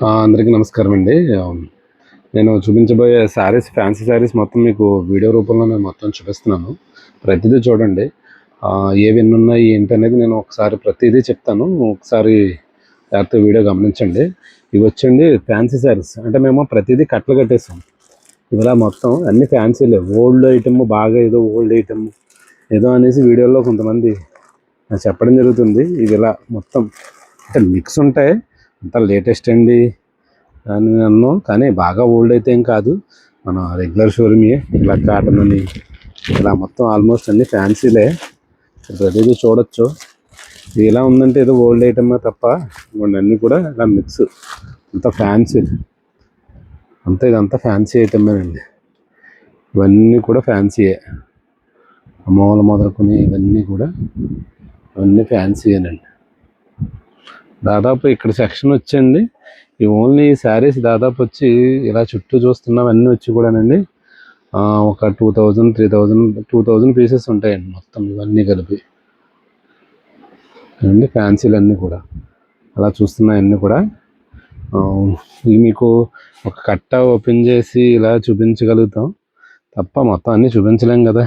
అందరికీ నమస్కారం అండి. నేను చూపించబోయే శారీస్, ఫ్యాన్సీ శారీస్ మొత్తం మీకు వీడియో రూపంలో నేను మొత్తం చూపిస్తున్నాను. ప్రతిదీ చూడండి. ఏవి ఎన్నున్నాయి ఏంటనేది నేను ఒకసారి ప్రతిదీ చెప్తాను. ఒకసారి జాగ్రత్తగా వీడియో గమనించండి. ఇవి వచ్చండి ఫ్యాన్సీ శారీస్. అంటే మేము ప్రతిదీ కట్టలు కట్టేసాం. ఇలా మొత్తం అన్ని ఫ్యాన్సీలే. ఓల్డ్ ఐటమ్, బాగా ఏదో ఓల్డ్ ఐటమ్ ఏదో అనేసి వీడియోలో కొంతమంది చెప్పడం జరుగుతుంది. ఇది ఇలా మొత్తం అంటే మిక్స్ ఉంటాయి. అంతా లేటెస్ట్ అండి అని అన్నాం, కానీ బాగా ఓల్డ్ అయితే ఏం కాదు. మన రెగ్యులర్ షోరూమే. ఇలా కాటన్ అని ఇలా మొత్తం ఆల్మోస్ట్ అన్ని ఫ్యాన్సీలే. ప్రతిదీ చూడొచ్చు. ఇది ఎలా ఉందంటే ఏదో ఓల్డ్ ఐటమే తప్ప అన్నీ కూడా ఇలా మిక్స్. అంతా ఫ్యాన్సీ, అంతా ఇదంతా ఫ్యాన్సీ ఐటమేనండి. ఇవన్నీ కూడా ఫ్యాన్సీయే. అమ్మవాళ్ళు మొదలుకొని ఇవన్నీ కూడా ఇవన్నీ ఫ్యాన్సీయేనండి. దాదాపు ఇక్కడ సెక్షన్ వచ్చండి. ఈ ఓన్లీ శారీస్ దాదాపు వచ్చి ఇలా చుట్టూ చూస్తున్నవన్నీ వచ్చి కూడానండి ఒక 2000, 3000, 2000 పీసెస్ ఉంటాయండి మొత్తం ఇవన్నీ కలిపి అండి. ఫ్యాన్సీలు అన్నీ కూడా అలా చూస్తున్నాయన్నీ కూడా. ఇవి మీకు ఒక కట్ట ఓపెన్ చేసి ఇలా చూపించగలుగుతాం తప్ప మొత్తం అన్నీ చూపించలేం కదా.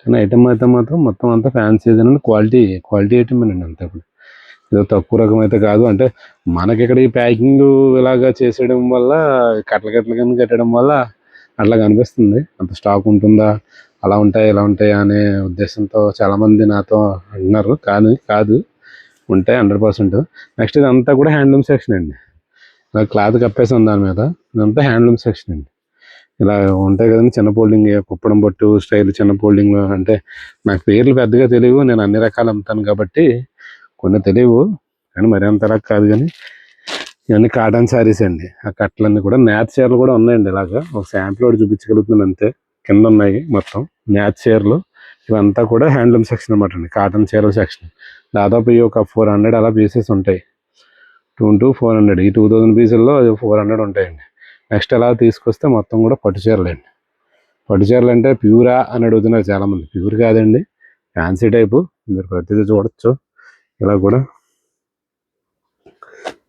కానీ ఐటమ్ అయితే మాత్రం మొత్తం అంతా ఫ్యాన్సీ ఏదైనా క్వాలిటీ ఐటమేనండి అంతా కూడా. ఏదో తక్కువ రకం అయితే కాదు. అంటే మనకి ఇక్కడ ఈ ప్యాకింగ్ ఇలాగా చేసేయడం వల్ల కట్టలు కింద కట్టడం వల్ల అట్లా కనిపిస్తుంది. అంత స్టాక్ ఉంటుందా, అలా ఉంటాయి ఇలా ఉంటాయి అనే ఉద్దేశంతో చాలామంది నాతో అంటున్నారు. కానీ కాదు, ఉంటాయి 100%. నెక్స్ట్ ఇదంతా కూడా హ్యాండ్లూమ్ సెక్షన్ అండి. ఇలా క్లాత్ కప్పేసాం దాని మీద. ఇదంతా హ్యాండ్లూమ్ సెక్షన్ అండి. ఇలా ఉంటాయి కదండి చిన్న ఫోల్డింగ్, కుప్పడం పట్టు స్టైల్ చిన్న ఫోల్డింగ్. అంటే నాకు పేర్లు పెద్దగా తెలియవు, నేను అన్ని రకాలు అమ్ముతాను కాబట్టి కొన్ని తెలియవు. కానీ మరీ అంతలా కాదు. కానీ ఇవన్నీ కాటన్ శారీస్ అండి. ఆ కట్టలన్నీ కూడా నేత చీరలు కూడా ఉన్నాయండి. ఇలాగా ఒక శాంపుల్ ఒకటి చూపించగలుగుతున్నాను అంతే. కింద ఉన్నాయి మొత్తం నేత చీరలు. ఇవంతా కూడా హ్యాండ్లూమ్ సెక్షన్ అనమాట అండి. కాటన్ చీరల సెక్షన్. దాదాపు ఈ ఒక 400 అలా పీసెస్ ఉంటాయి. 2 to 400. ఈ 2000 పీసుల్లో 400 ఉంటాయండి. నెక్స్ట్ అలా తీసుకొస్తే మొత్తం కూడా పట్టు చీరలు అండి. పట్టు చీరలు అంటే ప్యూరా అని అడుగుతున్నారు చాలామంది. ప్యూర్ కాదండి, ఫ్యాన్సీ టైపు. మీరు ప్రతిదీ చూడొచ్చు. ఇలా కూడా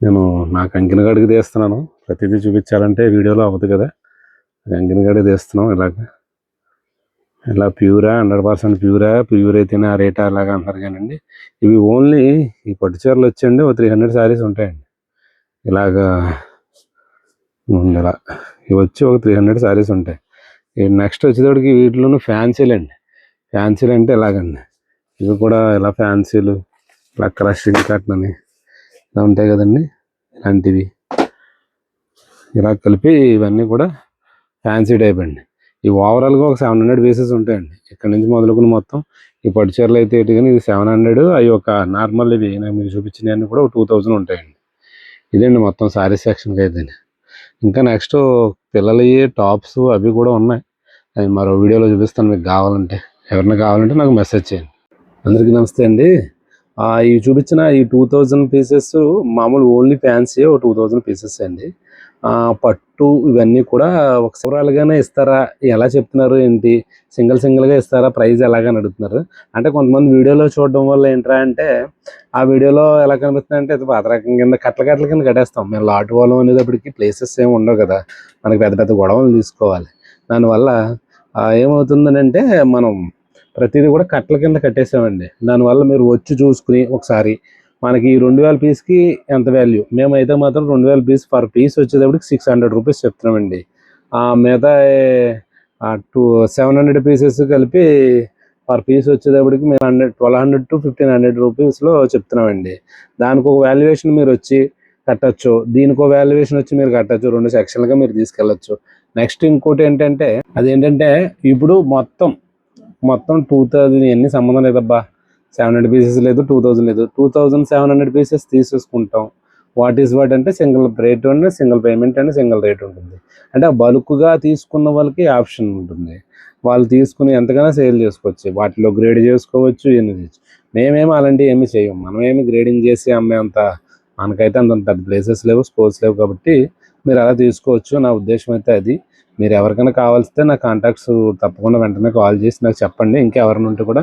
నేను నా కంకిన గడికి తీస్తున్నాను. ప్రతిదీ చూపించాలంటే వీడియోలో అవ్వదు కదా. కంకిన గడికి తీస్తున్నాం. ఇలా ప్యూరా, 100% ప్యూర్ అయితేనే ఆ రేట్ అలాగా అంటారు. కానండి ఇవి ఓన్లీ ఈ పట్టు చీరలు వచ్చండి ఒక 300 శారీస్ ఉంటాయండి. ఇలా ఇవి వచ్చి ఒక 300 శారీస్ ఉంటాయి. నెక్స్ట్ వచ్చేటప్పటికి వీటిలోనూ ఫ్యాన్సీలు అండి. ఫ్యాన్సీలు అంటే ఇలాగండి. ఇవి కూడా ఇలా ఫ్యాన్సీలు, ఇలా క్రషింగ్ కట్న్ అని ఇలా ఉంటాయి కదండి. ఇలాంటివి ఇలా కలిపి ఇవన్నీ కూడా ఫ్యాన్సీ టైప్ అండి. ఈ ఓవరాల్గా ఒక 700 పీసెస్ ఉంటాయండి. ఇక్కడ నుంచి మొదలుకొని మొత్తం ఈ పట్టు చీరలు అయితే ఏంటి, కానీ ఇది 700. అవి ఒక నార్మల్ ఇవి మీకు చూపించినవన్నీ కూడా ఒక 2000 ఉంటాయండి. ఇదండి మొత్తం శారీ సెక్షన్కి అయితే. ఇంకా నెక్స్ట్ పిల్లలవి టాప్స్ అవి కూడా ఉన్నాయి. అవి మరో వీడియోలో చూపిస్తాను మీకు కావాలంటే. ఎవరైనా కావాలంటే నాకు మెసేజ్ చేయండి. అందరికీ నమస్తే అండి. ఇవి చూపించిన ఈ 2000 పీసెస్ మామూలు ఓన్లీ ఫ్యాన్సీ ఒక 2000 పీసెస్ అండి. పట్టు ఇవన్నీ కూడా ఒక ఓవరాల్గానే ఇస్తారా, ఎలా చెప్తున్నారు ఏంటి, సింగిల్గా ఇస్తారా, ప్రైస్ ఎలాగని అడుగుతున్నారు. అంటే కొంతమంది వీడియోలో చూడడం వల్ల ఏంట్రా అంటే ఆ వీడియోలో ఎలా కనిపిస్తుంది అంటే పాత రకం కింద కట్టల కింద కట్టేస్తాం. మేము లాట్ వాళ్ళం అనేటప్పటికి ప్లేసెస్ ఏమి ఉండవు కదా, మనకి పెద్ద పెద్ద గొడవలు తీసుకోవాలి. దానివల్ల ఏమవుతుందని అంటే మనం ప్రతిదీ కూడా కట్టల కింద కట్టేసామండి. దానివల్ల మీరు వచ్చి చూసుకుని ఒకసారి మనకి ఈ 2000 పీస్కి ఎంత వాల్యూ, మేమైతే మాత్రం 2000 పీస్ పర్ పీస్ వచ్చేటప్పటికి 600 రూపీస్ చెప్తున్నామండి. మిగతా 700 పీసెస్ కలిపి పర్ పీస్ వచ్చేటప్పటికి మేము 1200 to 1500 రూపీస్లో చెప్తున్నామండి. దానికి ఒక వాల్యుయేషన్ మీరు వచ్చి కట్టచ్చు, దీనికి ఒక వాల్యుయేషన్ వచ్చి మీరు కట్టచ్చు. 2 సెక్షన్లుగా మీరు తీసుకెళ్ళచ్చు. నెక్స్ట్ ఇంకోటి ఏంటంటే అదేంటంటే ఇప్పుడు మొత్తం 2000 ఎన్ని సంబంధం లేదబ్బా. 700 పీసెస్ లేదు, 2000 లేదు, 2700 పీసెస్ తీసేసుకుంటాం. వాట్ అంటే సింగిల్ రేట్ అండి, సింగిల్ పేమెంట్ అండి, సింగిల్ రేట్ ఉంటుంది. అంటే బల్క్గా తీసుకున్న వాళ్ళకి ఆప్షన్ ఉంటుంది. వాళ్ళు తీసుకుని ఎంతకైనా సేల్ చేసుకోవచ్చు, వాటిలో గ్రేడ్ చేసుకోవచ్చు, ఎన్ని చేయొచ్చు. మేమేమో అలాంటివి ఏమి చేయం. మనమేమి గ్రేడింగ్ చేసి అమ్మేంత మనకైతే అంత పెద్ద ప్లేసెస్ లేవు, స్కోర్స్ లేవు. కాబట్టి మీరు అలా తీసుకోవచ్చు. నా ఉద్దేశం అయితే అది. మీరు ఎవరికైనా కావాల్సితే నా కాంటాక్ట్స్ తప్పకుండా వెంటనే కాల్ చేసి నాకు చెప్పండి. ఇంకెవరైనా ఉంటే కూడా